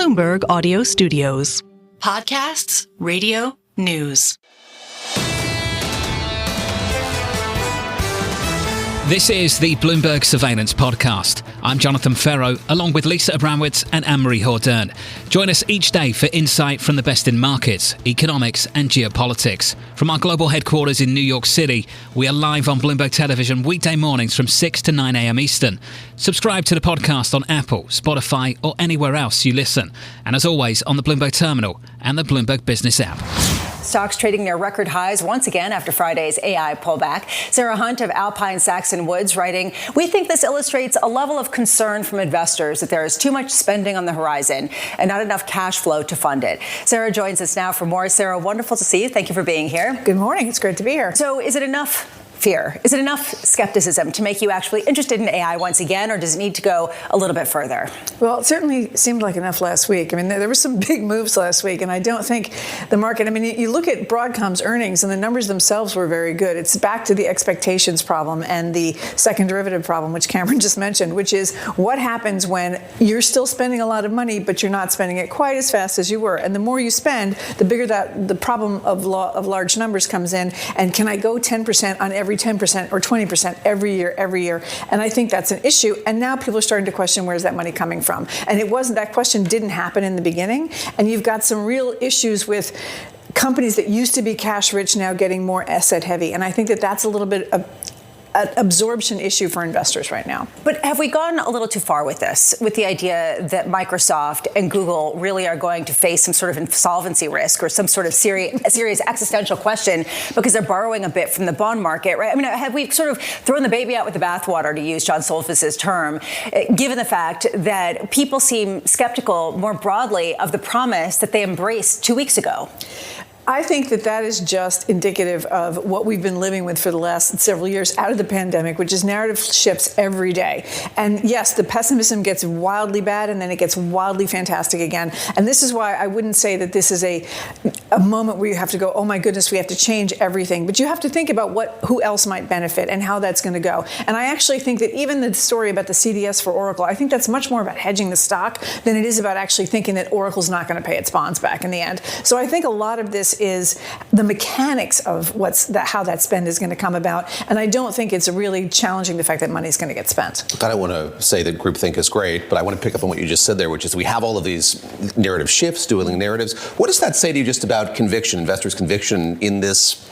Bloomberg Audio Studios. Podcasts, radio, news. This is the Bloomberg Surveillance Podcast. I'm Jonathan Ferro, along with Lisa Abramowitz and Anne-Marie Hordern. Join us each day for insight from the best in markets, economics and geopolitics. From our global headquarters in New York City, we are live on Bloomberg Television weekday mornings from 6 to 9 a.m. Eastern. Subscribe to the podcast on Apple, Spotify or anywhere else you listen. And as always, on the Bloomberg Terminal and the Bloomberg Business app. Stocks trading near record highs once again after Friday's AI pullback. Sarah Hunt of Alpine Saxon Woods writing, "We think this illustrates a level of concern from investors that there is too much spending on the horizon and not enough cash flow to fund it." Sarah joins us now for more. Sarah, wonderful to see you. Thank you for being here. Good morning. It's great to be here. So is it enough fear? Is it enough skepticism to make you actually interested in AI once again, or does it need to go a little bit further? Well, it certainly seemed like enough last week. I mean, there were some big moves last week, and I don't think the market, I mean, you look at Broadcom's earnings, and the numbers themselves were very good. It's back to the expectations problem and the second derivative problem, which Cameron just mentioned, which is what happens when you're still spending a lot of money, but you're not spending it quite as fast as you were. And the more you spend, the bigger that the problem of large numbers comes in. And can I go 10% on every 10% or 20% every year? And I think that's an issue. And now people are starting to question, where's that money coming from? And that question didn't happen in the beginning. And you've got some real issues with companies that used to be cash rich now getting more asset heavy. And I think that that's a little bit of an absorption issue for investors right now. But have we gone a little too far with this, with the idea that Microsoft and Google really are going to face some sort of insolvency risk or some sort of serious existential question because they're borrowing a bit from the bond market, right? I mean, have we sort of thrown the baby out with the bathwater, to use John Solfis's term, given the fact that people seem skeptical more broadly of the promise that they embraced 2 weeks ago? I think that is just indicative of what we've been living with for the last several years out of the pandemic, which is narrative shifts every day. And yes, the pessimism gets wildly bad and then it gets wildly fantastic again. And this is why I wouldn't say that this is a moment where you have to go, oh my goodness, we have to change everything. But you have to think about who else might benefit and how that's going to go. And I actually think that even the story about the CDS for Oracle, I think that's much more about hedging the stock than it is about actually thinking that Oracle's not going to pay its bonds back in the end. So I think a lot of this is the mechanics of how that spend is going to come about. And I don't think it's really challenging the fact that money is going to get spent. I don't want to say that groupthink is great, but I want to pick up on what you just said there, which is we have all of these narrative shifts, dueling narratives. What does that say to you just about conviction, investors' conviction in this,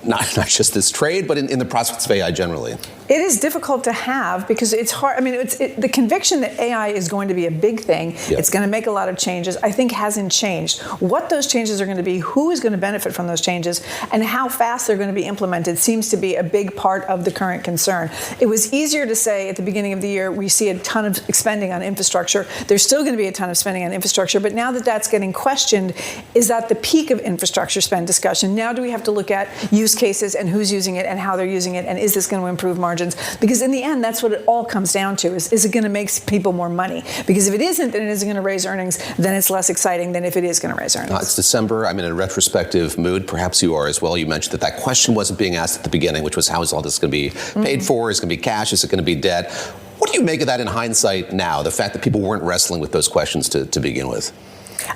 not just this trade, but in the prospects of AI generally? It is difficult to have because it's hard. I mean, the conviction that AI is going to be a big thing, it's going to make a lot of changes, I think hasn't changed. What those changes are going to be, who is going to benefit from those changes, and how fast they're going to be implemented seems to be a big part of the current concern. It was easier to say at the beginning of the year, we see a ton of spending on infrastructure. There's still going to be a ton of spending on infrastructure, but now that that's getting questioned, is that the peak of infrastructure spend discussion? Now do we have to look at use cases and who's using it and how they're using it, and is this going to improve margins? Because in the end, that's what it all comes down to, is it going to make people more money? Because if it isn't, then it isn't going to raise earnings, then it's less exciting than if it is going to raise earnings. It's December. I'm in a retrospective mood. Perhaps you are as well. You mentioned that question wasn't being asked at the beginning, which was how is all this going to be paid for? Is it going to be cash? Is it going to be debt? What do you make of that in hindsight now, the fact that people weren't wrestling with those questions to begin with?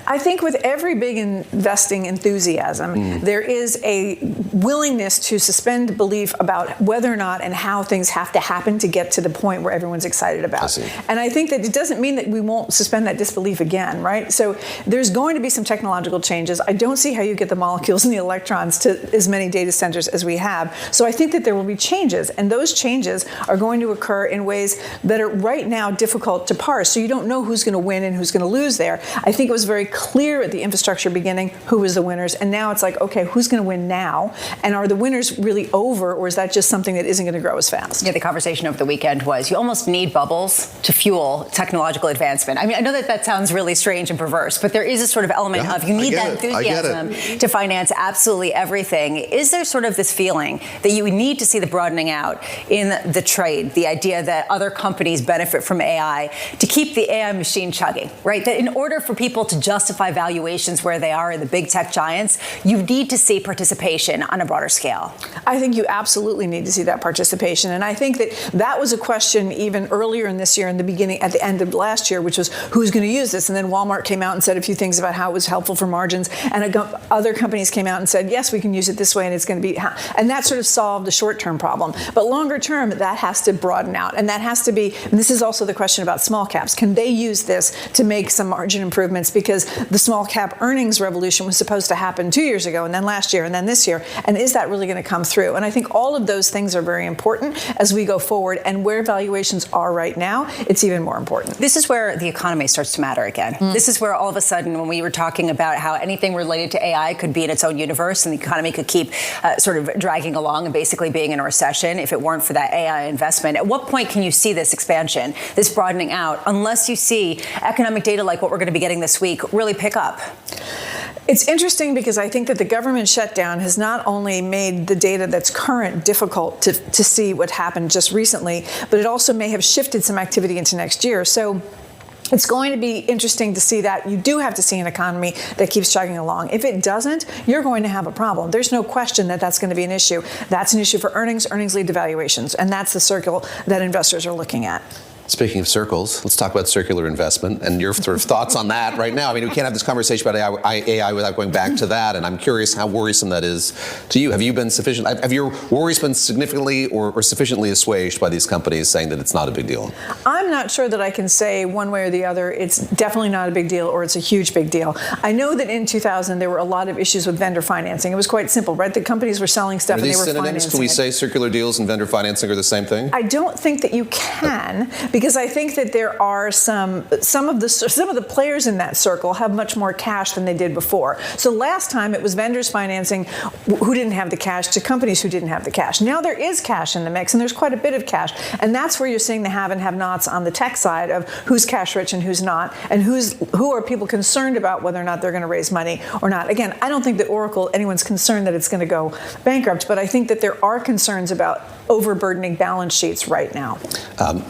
I think with every big investing enthusiasm, there is a willingness to suspend belief about whether or not and how things have to happen to get to the point where everyone's excited about. And I think that it doesn't mean that we won't suspend that disbelief again, right? So there's going to be some technological changes. I don't see how you get the molecules and the electrons to as many data centers as we have. So I think that there will be changes, and those changes are going to occur in ways that are right now difficult to parse. So you don't know who's going to win and who's going to lose there. I think it was very clear at the infrastructure beginning who was the winners, and now it's like, okay, who's going to win now? And are the winners really over, or is that just something that isn't going to grow as fast? Yeah, the conversation over the weekend was you almost need bubbles to fuel technological advancement. I mean, I know that sounds really strange and perverse, but there is a sort of element of you need that enthusiasm to finance absolutely everything. Is there sort of this feeling that you need to see the broadening out in the trade, the idea that other companies benefit from AI to keep the AI machine chugging, right? That in order for people to justify valuations where they are in the big tech giants, you need to see participation on a broader scale. I think you absolutely need to see that participation. And I think that was a question even earlier in this year, in the beginning, at the end of last year, which was who's going to use this? And then Walmart came out and said a few things about how it was helpful for margins. And other companies came out and said, yes, we can use it this way, and it's going to be, and that sort of solved the short-term problem. But longer term, that has to broaden out. And that has to be, and this is also the question about small caps. Can they use this to make some margin improvements? Because the small cap earnings revolution was supposed to happen 2 years ago, and then last year, and then this year. And is that really going to come through? And I think all of those things are very important as we go forward. And where valuations are right now, it's even more important. This is where the economy starts to matter again. This is where all of a sudden, when we were talking about how anything related to AI could be in its own universe and the economy could keep sort of dragging along and basically being in a recession if it weren't for that AI investment, at what point can you see this expansion, this broadening out, unless you see economic data like what we're going to be getting this week really pick up? It's interesting because I think that the government shutdown has not only made the data that's current difficult to see what happened just recently, but it also may have shifted some activity into next year. So it's going to be interesting to see that. You do have to see an economy that keeps chugging along. If it doesn't, you're going to have a problem. There's no question that that's going to be an issue. That's an issue for earnings. Earnings lead to valuations. And that's the circle that investors are looking at. Speaking of circles, let's talk about circular investment and your sort of thoughts on that right now. I mean, we can't have this conversation about AI without going back to that, and I'm curious how worrisome that is to you. Have your worries been significantly or sufficiently assuaged by these companies saying that it's not a big deal? I'm not sure that I can say one way or the other it's definitely not a big deal or it's a huge big deal. I know that in 2000 there were a lot of issues with vendor financing. It was quite simple, right? The companies were selling stuff and they were financing. Can we say circular deals and vendor financing are the same thing? I don't think that you can, because I think that there are some of the players in that circle have much more cash than they did before. So last time it was vendors financing who didn't have the cash to companies who didn't have the cash. Now there is cash in the mix, and there's quite a bit of cash, and that's where you're seeing the have and have-nots on the tech side of who's cash rich and who's not, and who are people concerned about whether or not they're going to raise money or not. Again, I don't think that Oracle, anyone's concerned that it's going to go bankrupt, but I think that there are concerns about overburdening balance sheets right now.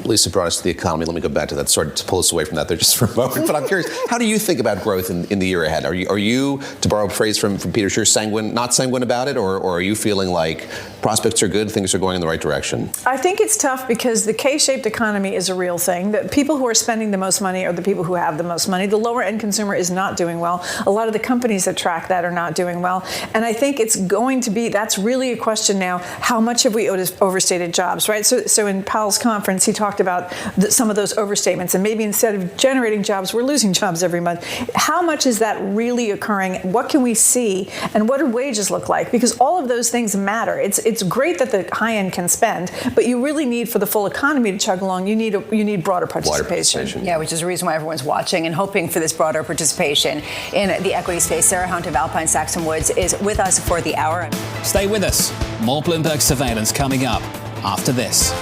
Lisa brought us to the economy. Let me go back to that. Sorry to pull us away from that there just for a moment. But I'm curious, how do you think about growth in the year ahead? Are you, to borrow a phrase from Peter Schiff, not sanguine about it, or are you feeling like prospects are good, things are going in the right direction? I think it's tough because the K-shaped economy is a real thing. The people who are spending the most money are the people who have the most money. The lower end consumer is not doing well. A lot of the companies that track that are not doing well. And I think it's going to be, that's really a question now, how much have we overstated jobs, right? So in Powell's conference, he talked about some of those overstatements, and maybe instead of generating jobs, we're losing jobs every month. How much is that really occurring? What can we see? And what do wages look like? Because all of those things matter. It's great that the high end can spend, but you really need, for the full economy to chug along, you need broader participation. Yeah, which is the reason why everyone's watching and hoping for this broader participation in the equity space. Sarah Hunt of Alpine Saxon Woods is with us for the hour. Stay with us. More Bloomberg surveillance coming up after this.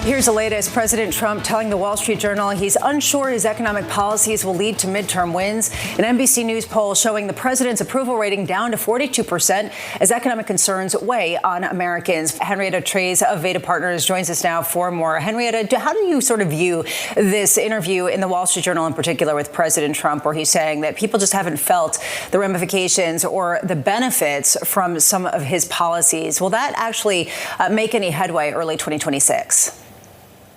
Here's the latest. President Trump telling the Wall Street Journal he's unsure his economic policies will lead to midterm wins. An NBC News poll showing the president's approval rating down to 42% as economic concerns weigh on Americans. Henrietta Treyz of Veda Partners joins us now for more. Henrietta, how do you sort of view this interview in the Wall Street Journal in particular with President Trump, where he's saying that people just haven't felt the ramifications or the benefits from some of his policies? Will that actually make any headway early 2026?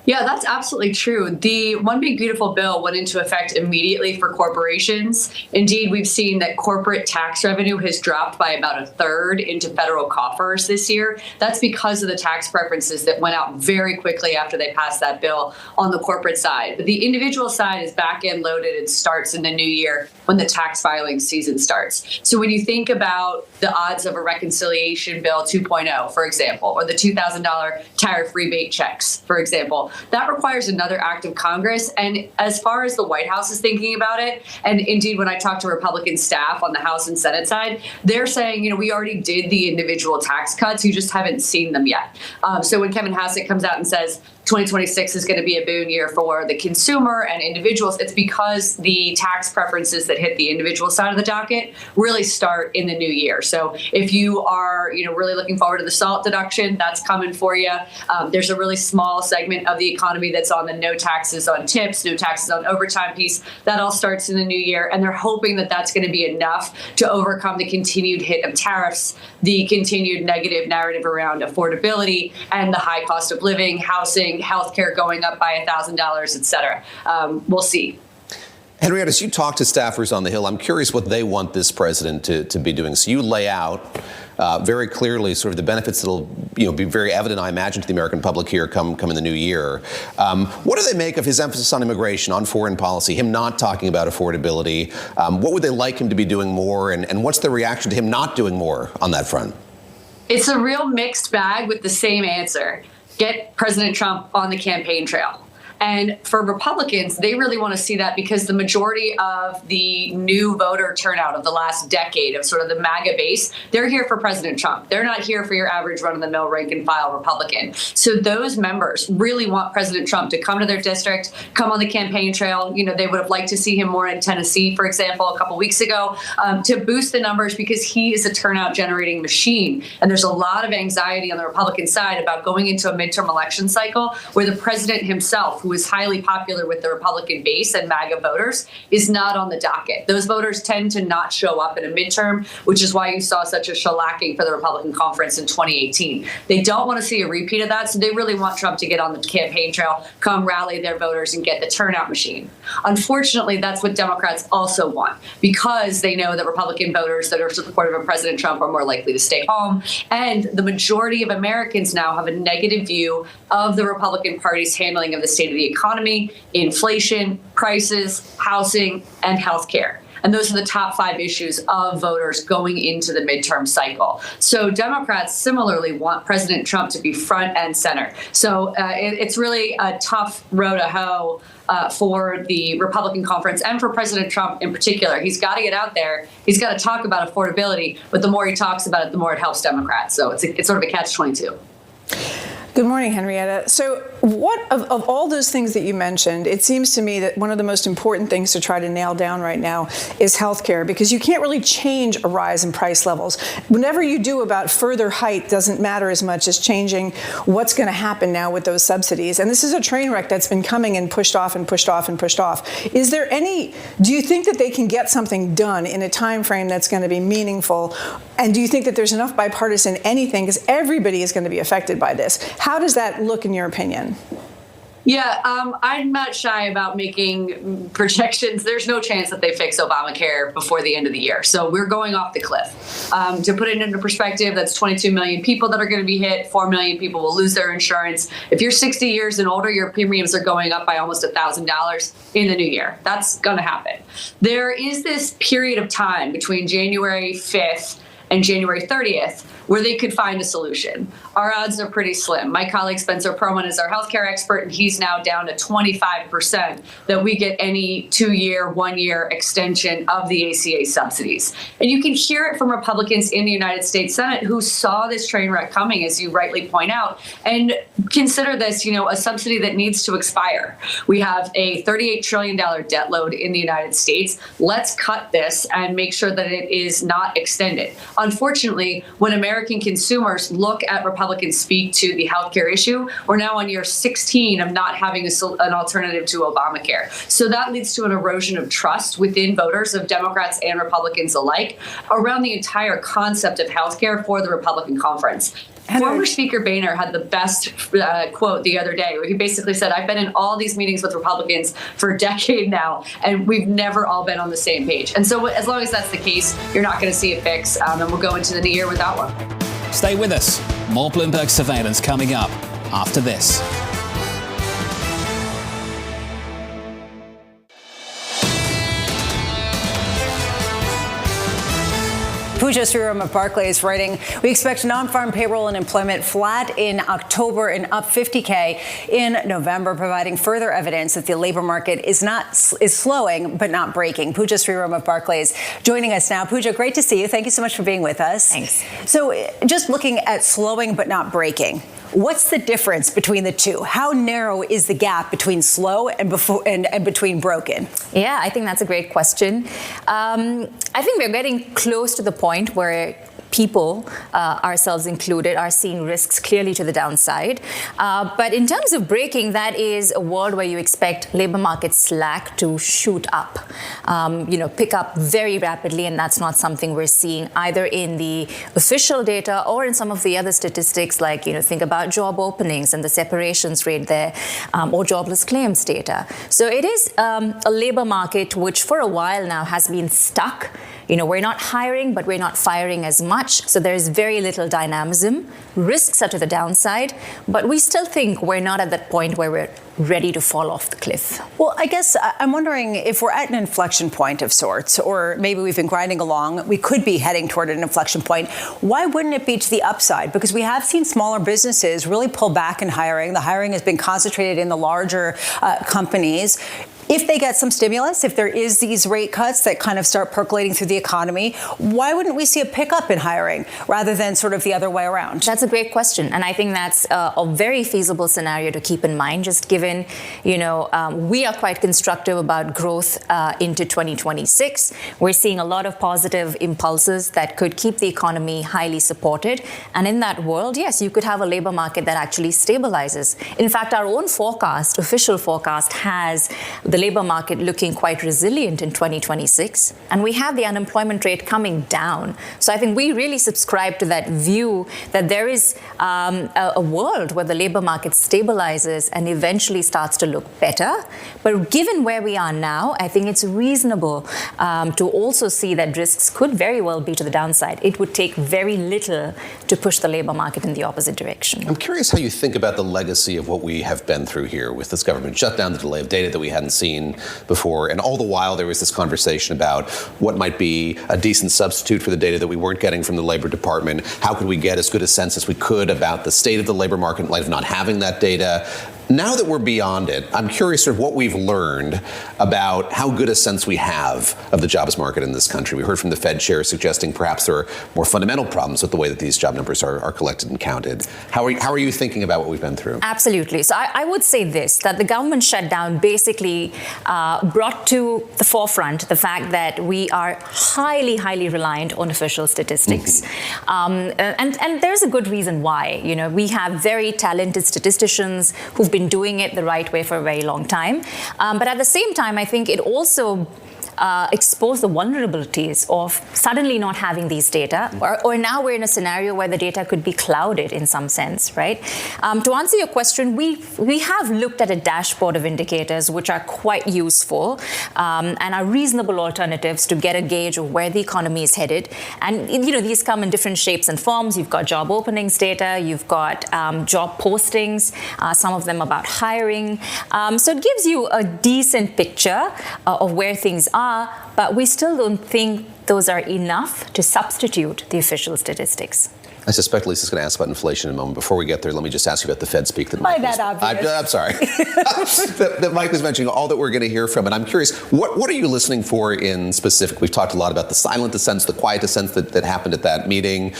Yeah, that's absolutely true. The One Big Beautiful Bill went into effect immediately for corporations. Indeed, we've seen that corporate tax revenue has dropped by about a third into federal coffers this year. That's because of the tax preferences that went out very quickly after they passed that bill on the corporate side. But the individual side is back end loaded and starts in the new year when the tax filing season starts. So when you think about the odds of a reconciliation bill 2.0, for example, or the $2,000 tariff rebate checks, for example, that requires another act of Congress. And as far as the White House is thinking about it, and indeed when I talk to Republican staff on the House and Senate side, they're saying, we already did the individual tax cuts, you just haven't seen them yet. So when Kevin Hassett comes out and says, 2026 is going to be a boon year for the consumer and individuals. It's because the tax preferences that hit the individual side of the docket really start in the new year. So if you are, really looking forward to the SALT deduction, that's coming for you. There's a really small segment of the economy that's on the no taxes on tips, no taxes on overtime piece. That all starts in the new year, and they're hoping that that's going to be enough to overcome the continued hit of tariffs, the continued negative narrative around affordability, and the high cost of living, housing, healthcare going up by $1,000, et cetera. We'll see. Henrietta, as you talk to staffers on the Hill, I'm curious what they want this president to be doing. So you lay out very clearly sort of the benefits that'll be very evident, I imagine, to the American public here come in the new year. What do they make of his emphasis on immigration, on foreign policy, him not talking about affordability? What would they like him to be doing more? And what's the reaction to him not doing more on that front? It's a real mixed bag with the same answer. Get President Trump on the campaign trail. And for Republicans, they really want to see that because the majority of the new voter turnout of the last decade of sort of the MAGA base, they're here for President Trump. They're not here for your average run-of-the-mill rank-and-file Republican. So those members really want President Trump to come to their district, come on the campaign trail. They would have liked to see him more in Tennessee, for example, a couple weeks ago, to boost the numbers because he is a turnout-generating machine. And there's a lot of anxiety on the Republican side about going into a midterm election cycle where the president himself, who is highly popular with the Republican base and MAGA voters, is not on the docket. Those voters tend to not show up in a midterm, which is why you saw such a shellacking for the Republican conference in 2018. They don't want to see a repeat of that, so they really want Trump to get on the campaign trail, come rally their voters, and get the turnout machine. Unfortunately, that's what Democrats also want, because they know that Republican voters that are supportive of President Trump are more likely to stay home, and the majority of Americans now have a negative view of the Republican Party's handling of the state of the economy, inflation, prices, housing, and healthcare. And those are the top 5 issues of voters going into the midterm cycle. So Democrats similarly want President Trump to be front and center. So it's really a tough row to hoe for the Republican conference and for President Trump in particular. He's got to get out there. He's got to talk about affordability. But the more he talks about it, the more it helps Democrats. So it's sort of a catch-22. Good morning, Henrietta. So what of all those things that you mentioned, it seems to me that one of the most important things to try to nail down right now is healthcare, because you can't really change a rise in price levels. Whenever you do about further height doesn't matter as much as changing what's going to happen now with those subsidies. And this is a train wreck that's been coming and pushed off and pushed off and pushed off. Do you think that they can get something done in a time frame that's going to be meaningful? And do you think that there's enough bipartisan anything, because everybody is going to be affected by this? How does that look in your opinion? Yeah, I'm not shy about making projections. There's no chance that they fix Obamacare before the end of the year. So we're going off the cliff. To put it into perspective, that's 22 million people that are going to be hit. 4 million people will lose their insurance. If you're 60 years and older, your premiums are going up by almost $1,000 in the new year. That's going to happen. There is this period of time between January 5th and January 30th where they could find a solution. Our odds are pretty slim. My colleague Spencer Perlman is our healthcare expert, and he's now down to 25% that we get any 2-year, 1-year extension of the ACA subsidies. And you can hear it from Republicans in the United States Senate who saw this train wreck coming, as you rightly point out, and consider this, a subsidy that needs to expire. We have a $38 trillion debt load in the United States. Let's cut this and make sure that it is not extended. Unfortunately, when American consumers look at Republicans speak to the healthcare issue, we're now on year 16 of not having an alternative to Obamacare. So that leads to an erosion of trust within voters of Democrats and Republicans alike around the entire concept of healthcare for the Republican conference. Former Speaker Boehner had the best quote the other day, where he basically said, I've been in all these meetings with Republicans for a decade now, and we've never all been on the same page. And so as long as that's the case, you're not going to see a fix, and we'll go into the new year without one. Stay with us. More Bloomberg surveillance coming up after this. Pooja Sriram of Barclays writing, we expect non-farm payroll and employment flat in October and up 50K in November, providing further evidence that the labor market is slowing but not breaking. Pooja Sriram of Barclays joining us now. Pooja, great to see you. Thank you so much for being with us. Thanks. So just looking at slowing but not breaking, what's the difference between the two? How narrow is the gap between slow and between broken? Yeah, I think that's a great question. I think we're getting close to the point where people, ourselves included, are seeing risks clearly to the downside. But in terms of breaking, that is a world where you expect labor market slack to shoot up, pick up very rapidly, and that's not something we're seeing either in the official data or in some of the other statistics, like, think about job openings and the separations rate there, or jobless claims data. So it is a labor market which for a while now has been stuck. We're not hiring, but we're not firing as much. So there's very little dynamism. Risks are to the downside, but we still think we're not at that point where we're ready to fall off the cliff. Well, I guess I'm wondering if we're at an inflection point of sorts, or maybe we've been grinding along, we could be heading toward an inflection point. Why wouldn't it be to the upside? Because we have seen smaller businesses really pull back in hiring. The hiring has been concentrated in the larger companies. If they get some stimulus, if there is these rate cuts that kind of start percolating through the economy, why wouldn't we see a pickup in hiring rather than sort of the other way around? That's a great question. And I think that's a very feasible scenario to keep in mind, just given, we are quite constructive about growth into 2026. We're seeing a lot of positive impulses that could keep the economy highly supported. And in that world, yes, you could have a labor market that actually stabilizes. In fact, our own forecast, official forecast, has the labor market looking quite resilient in 2026, and we have the unemployment rate coming down. So I think we really subscribe to that view that there is a world where the labor market stabilizes and eventually starts to look better. But given where we are now, I think it's reasonable to also see that risks could very well be to the downside. It would take very little to push the labor market in the opposite direction. I'm curious how you think about the legacy of what we have been through here with this government shutdown, the delay of data that we hadn't seen before, and all the while there was this conversation about what might be a decent substitute for the data that we weren't getting from the Labor Department. How could we get as good a sense as we could about the state of the labor market in light of not having that data? Now that we're beyond it, I'm curious sort of what we've learned about how good a sense we have of the jobs market in this country. We heard from the Fed chair suggesting perhaps there are more fundamental problems with the way that these job numbers are collected and counted. How are you thinking about what we've been through? Absolutely. So I would say this, that the government shutdown basically brought to the forefront the fact that we are highly, highly reliant on official statistics. And there's a good reason why. We have very talented statisticians who've been doing it the right way for a very long time. But at the same time, I think it also expose the vulnerabilities of suddenly not having these data, or now we're in a scenario where the data could be clouded in some sense, right? To answer your question, we have looked at a dashboard of indicators which are quite useful and are reasonable alternatives to get a gauge of where the economy is headed. And these come in different shapes and forms. You've got job openings data, you've got job postings, some of them about hiring. So it gives you a decent picture of where things are. But we still don't think those are enough to substitute the official statistics. I suspect Lisa's going to ask about inflation in a moment. Before we get there, let me just ask you about the Fed speak that Mike I'm sorry. that Mike was mentioning, all that we're going to hear from. And I'm curious, what are you listening for in specific? We've talked a lot about the silent dissents, the quiet dissents that happened at that meeting.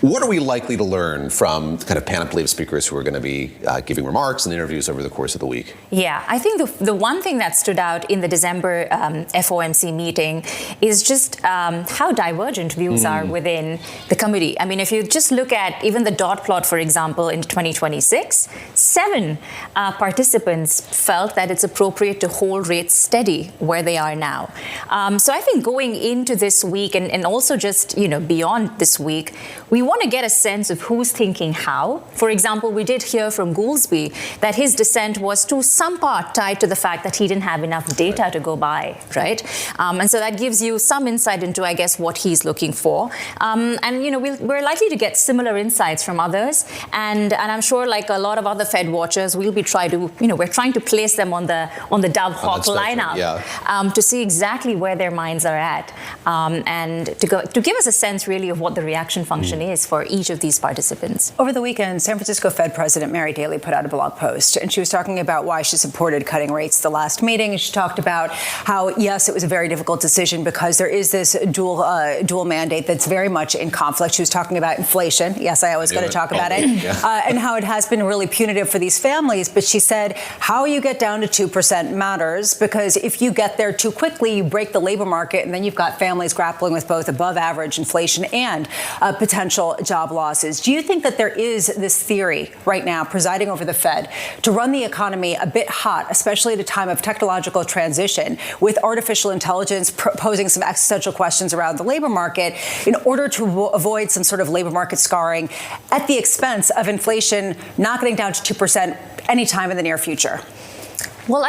What are we likely to learn from the kind of panoply of speakers who are going to be giving remarks and interviews over the course of the week? Yeah, I think the one thing that stood out in the December FOMC meeting is just how divergent views are within the committee. I mean, if you just look at even the dot plot, for example, in 2026, 7 participants felt that it's appropriate to hold rates steady where they are now. So I think going into this week and also just, beyond this week, we want to get a sense of who's thinking how. For example, we did hear from Goolsbee that his dissent was to some part tied to the fact that he didn't have enough data to go by, right? And so that gives you some insight into, I guess, what he's looking for. And, you know, we're likely to get similar insights from others. And I'm sure, like a lot of other Fed watchers, we're trying to place them on the Dove Hawk lineup to see exactly where their minds are at, and to give us a sense really of what the reaction function is for each of these participants. Over the weekend, San Francisco Fed President Mary Daly put out a blog post, and she was talking about why she supported cutting rates the last meeting. And she talked about how, yes, it was a very difficult decision because there is this dual mandate that's very much in conflict. She was talking about inflation. Yes, I always got to talk about it. And how it has been really punitive for these families. But she said how you get down to 2% matters, because if you get there too quickly, you break the labor market, and then you've got families grappling with both above average inflation and potential job losses. Do you think that there is this theory right now presiding over the Fed to run the economy a bit hot, especially at a time of technological transition, with artificial intelligence posing some existential questions around the labor market, in order to avoid some sort of labor market scarring at the expense of inflation not getting down to 2% anytime in the near future? Well,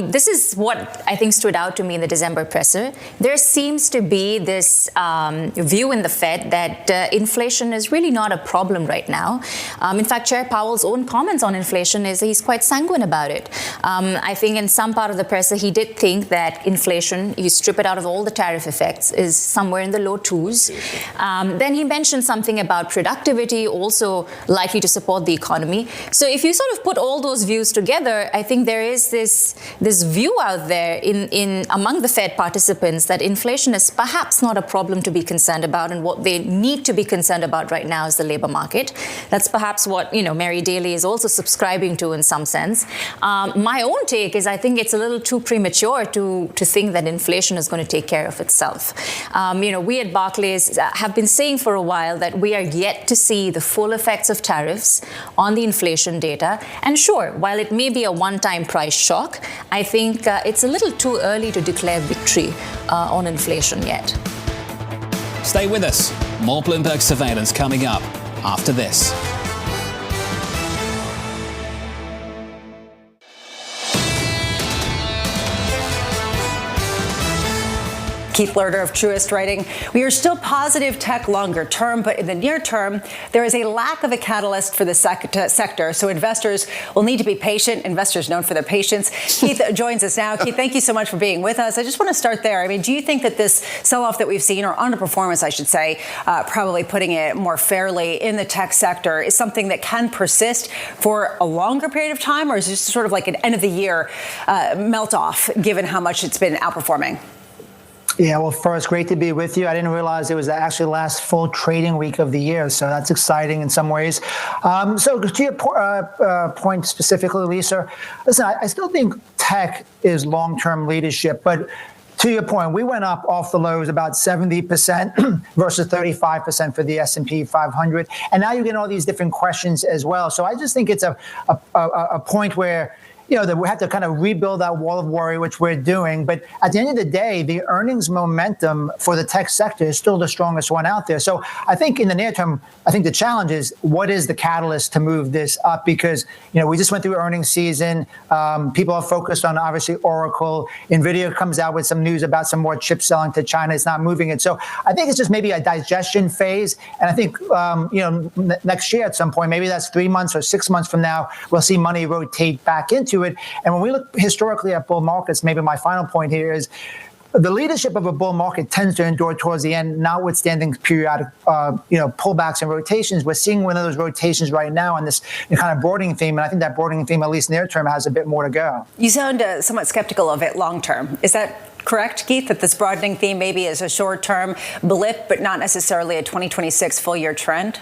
this is what I think stood out to me in the December presser. There seems to be this view in the Fed that inflation is really not a problem right now. In fact, Chair Powell's own comments on inflation is he's quite sanguine about it. I think in some part of the presser, he did think that inflation, you strip it out of all the tariff effects, is somewhere in the low 2s. Then he mentioned something about productivity, also likely to support the economy. So if you sort of put all those views together, I think there is this view out there in among the Fed participants that inflation is perhaps not a problem to be concerned about, and what they need to be concerned about right now is the labor market. That's perhaps what Mary Daly is also subscribing to in some sense. My own take is I think it's a little too premature to think that inflation is going to take care of itself. We at Barclays have been saying for a while that we are yet to see the full effects of tariffs on the inflation data. And sure, while it may be a one-time price shock, I think it's a little too early to declare victory on inflation yet. Stay with us. More Bloomberg surveillance coming up after this. Keith Lerner of Truist writing, we are still positive tech longer term, but in the near term, there is a lack of a catalyst for the sector. So investors will need to be patient. Investors known for their patience. Keith joins us now. Keith, thank you so much for being with us. I just want to start there. I mean, do you think that this sell-off that we've seen, or underperformance, I should say, probably putting it more fairly, in the tech sector is something that can persist for a longer period of time, or is this sort of like an end of the year melt off, given how much it's been outperforming? Yeah, well, first, great to be with you. I didn't realize it was actually the last full trading week of the year, so that's exciting in some ways. So to your point specifically, Lisa, listen, I still think tech is long-term leadership, but to your point, we went up off the lows about 70% versus 35% for the S&P 500, and now you get all these different questions as well. So I just think it's a point where that we have to kind of rebuild that wall of worry, which we're doing. But at the end of the day, the earnings momentum for the tech sector is still the strongest one out there. So I think in the near term, I think the challenge is, what is the catalyst to move this up? Because, we just went through earnings season. People are focused on, obviously, Oracle. NVIDIA comes out with some news about some more chip selling to China. It's not moving it. So I think it's just maybe a digestion phase. And I think, next year at some point, maybe that's 3 months or 6 months from now, we'll see money rotate back into it. And when we look historically at bull markets, maybe my final point here is the leadership of a bull market tends to endure towards the end, notwithstanding periodic, pullbacks and rotations. We're seeing one of those rotations right now on this kind of broadening theme, and I think that broadening theme, at least near term, has a bit more to go. You sound somewhat skeptical of it long term. Is that correct, Keith, that this broadening theme maybe is a short term blip, but not necessarily a 2026 full year trend?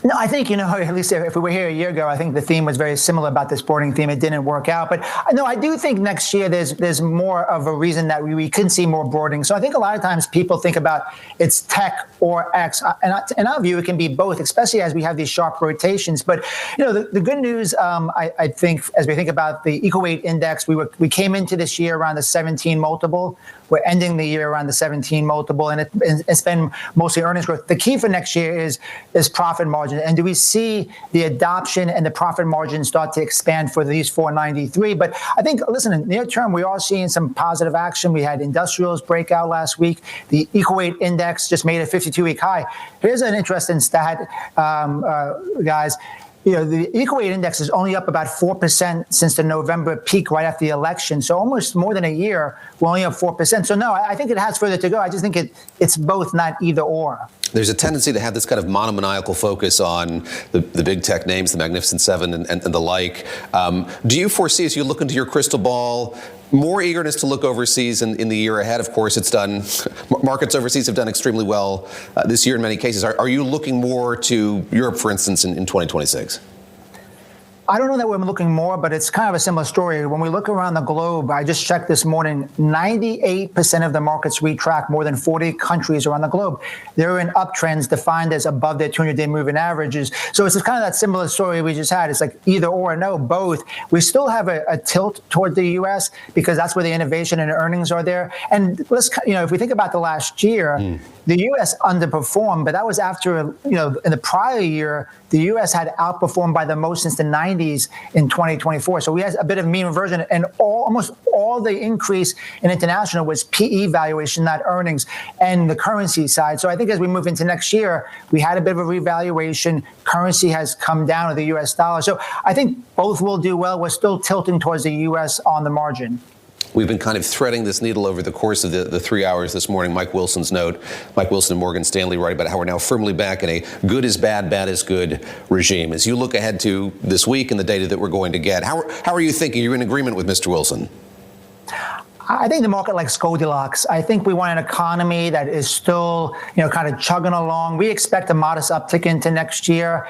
No, I think, at least if we were here a year ago, I think the theme was very similar about this boarding theme. It didn't work out. But no, I do think next year there's more of a reason that we could see more boarding. So I think a lot of times people think about it's tech or X. And in our view, it can be both, especially as we have these sharp rotations. But, the good news, I think, as we think about the equal weight index, we came into this year around the 17 multiple. We're ending the year around the 17 multiple, and it's been mostly earnings growth. The key for next year is profit margin. And do we see the adoption and the profit margin start to expand for these 493? But I think, listen, in near term, we are seeing some positive action. We had industrials break out last week. The equal weight index just made a 52-week high. Here's an interesting stat, guys. The equal weight index is only up about 4% since the November peak right after the election. So almost more than a year, we're only up 4%. So no, I think it has further to go. I just think it's both, not either or. There's a tendency to have this kind of monomaniacal focus on the big tech names, the Magnificent Seven and the like. Do you foresee, as you look into your crystal ball, more eagerness to look overseas in the year ahead? Of course, markets overseas have done extremely well this year in many cases. Are you looking more to Europe, for instance, in 2026? I don't know that we're looking more, but it's kind of a similar story. When we look around the globe, I just checked this morning, 98% of the markets we track, more than 40 countries around the globe, they're in uptrends defined as above their 200-day moving averages. So it's kind of that similar story we just had. It's like either or, no, both. We still have a tilt toward the U.S. because that's where the innovation and earnings are there. And if we think about the last year, the U.S. underperformed, but that was after, in the prior year, the U.S. had outperformed by the most since the 90s in 2024. So we had a bit of mean reversion, and almost all the increase in international was PE valuation, not earnings, and the currency side. So I think as we move into next year, we had a bit of a revaluation. Currency has come down to the U.S. dollar. So I think both will do well. We're still tilting towards the U.S. on the margin. We've been kind of threading this needle over the course of the 3 hours this morning. Mike Wilson's note, Mike Wilson and Morgan Stanley write about how we're now firmly back in a good is bad, bad is good regime. As you look ahead to this week and the data that we're going to get, how are you thinking? You're in agreement with Mr. Wilson? I think the market likes Goldilocks. I think we want an economy that is still, kind of chugging along. We expect a modest uptick into next year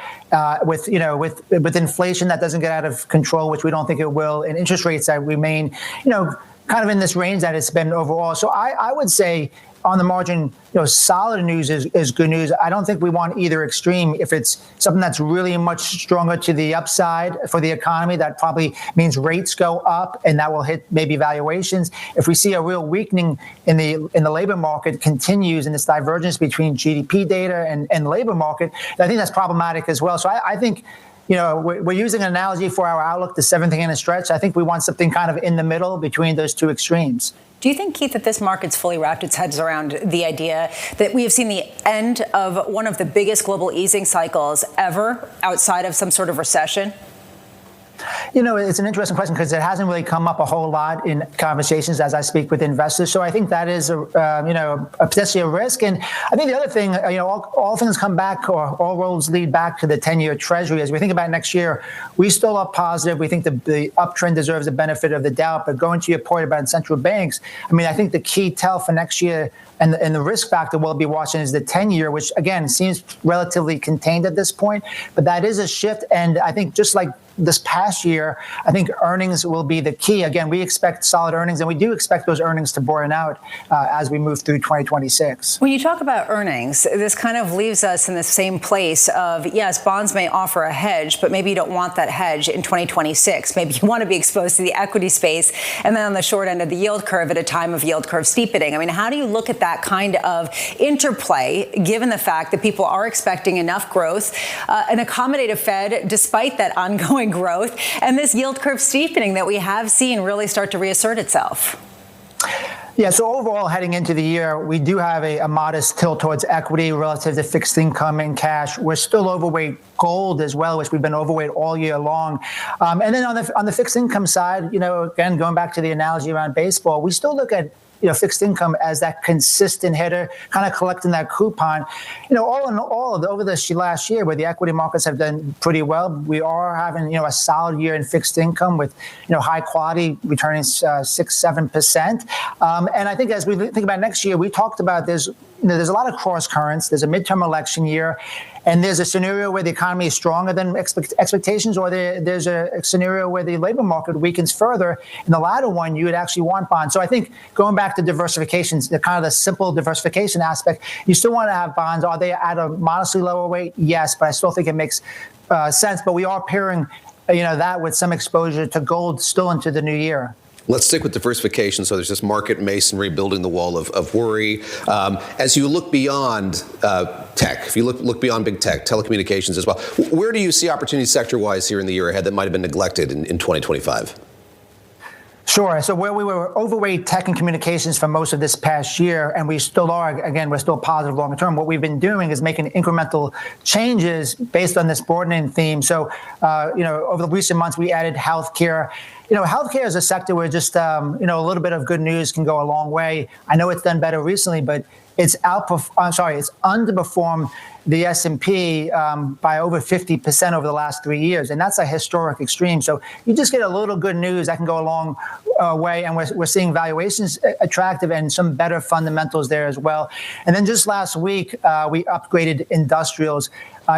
with inflation that doesn't get out of control, which we don't think it will, and interest rates that remain, kind of in this range that it's been overall. So I would say on the margin, solid news is good news. I don't think we want either extreme. If it's something that's really much stronger to the upside for the economy, that probably means rates go up, and that will hit maybe valuations. If we see a real weakening in the labor market continues, and this divergence between GDP data and labor market, I think that's problematic as well. So I think, we're using an analogy for our outlook, the seventh inning in a stretch. I think we want something kind of in the middle between those two extremes. Do you think, Keith, that this market's fully wrapped its heads around the idea that we have seen the end of one of the biggest global easing cycles ever outside of some sort of recession? It's an interesting question because it hasn't really come up a whole lot in conversations as I speak with investors. So I think that is, potentially a risk. And I think the other thing, all things come back, or all roads lead back to the 10-year Treasury. As we think about next year, we still are positive. We think the uptrend deserves the benefit of the doubt. But going to your point about central banks, I think the key tell for next year and the risk factor we'll be watching is the 10-year, which, again, seems relatively contained at this point. But that is a shift. And I think just like this past year, I think earnings will be the key. Again, we expect solid earnings, and we do expect those earnings to burn out as we move through 2026. When you talk about earnings, this kind of leaves us in the same place of, yes, bonds may offer a hedge, but maybe you don't want that hedge in 2026. Maybe you want to be exposed to the equity space and then on the short end of the yield curve at a time of yield curve steepening. How do you look at that kind of interplay, given the fact that people are expecting enough growth, an accommodative Fed, despite that ongoing growth, and this yield curve steepening that we have seen really start to reassert itself? Yeah, so overall, heading into the year, we do have a modest tilt towards equity relative to fixed income and cash. We're still overweight gold as well, which we've been overweight all year long. And then on the fixed income side, again, going back to the analogy around baseball, we still look at fixed income as that consistent hitter, kind of collecting that coupon. All in all, over this last year, where the equity markets have done pretty well, we are having, a solid year in fixed income with, high quality returning 6-7%. And I think as we think about next year, we talked about there's there's a lot of cross currents. There's a midterm election year, and there's a scenario where the economy is stronger than expectations, or there's a scenario where the labor market weakens further. In the latter one, you would actually want bonds. So I think going back to diversifications, the kind of the simple diversification aspect, you still want to have bonds. Are they at a modestly lower rate? Yes, but I still think it makes sense. But we are pairing, that with some exposure to gold still into the new year. Let's stick with diversification. So there's this market masonry building the wall of worry. As you look beyond tech, if you look beyond big tech, telecommunications as well, where do you see opportunities sector-wise here in the year ahead that might have been neglected in 2025? Sure. So where we were overweight tech and communications for most of this past year, and we still are, again, we're still positive long term. What we've been doing is making incremental changes based on this broadening theme. So, over the recent months, we added healthcare. Healthcare is a sector where just, a little bit of good news can go a long way. I know it's done better recently, but it's underperformed the S&P by over 50% over the last 3 years, and that's a historic extreme. So you just get a little good news that can go a long way, and we're seeing valuations attractive and some better fundamentals there as well. And then just last week, we upgraded industrials.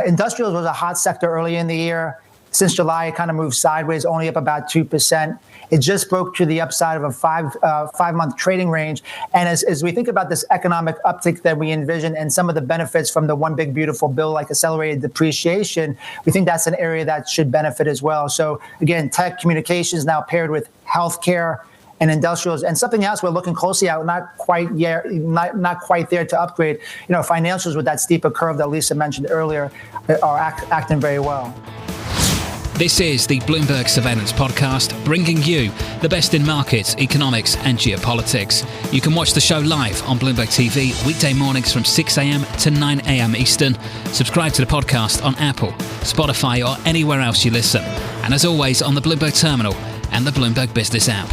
Industrials was a hot sector early in the year. Since July, it kind of moved sideways, only up about 2%. It just broke to the upside of a five-month trading range. And as we think about this economic uptick that we envision and some of the benefits from the One Big Beautiful Bill, like accelerated depreciation, we think that's an area that should benefit as well. So again, tech communications now paired with healthcare and industrials, and something else we're looking closely at, not quite there to upgrade. Financials with that steeper curve that Lisa mentioned earlier are acting very well. This is the Bloomberg Surveillance Podcast, bringing you the best in markets, economics and geopolitics. You can watch the show live on Bloomberg TV weekday mornings from 6 a.m. to 9 a.m. Eastern. Subscribe to the podcast on Apple, Spotify or anywhere else you listen. And as always, on the Bloomberg Terminal and the Bloomberg Business app.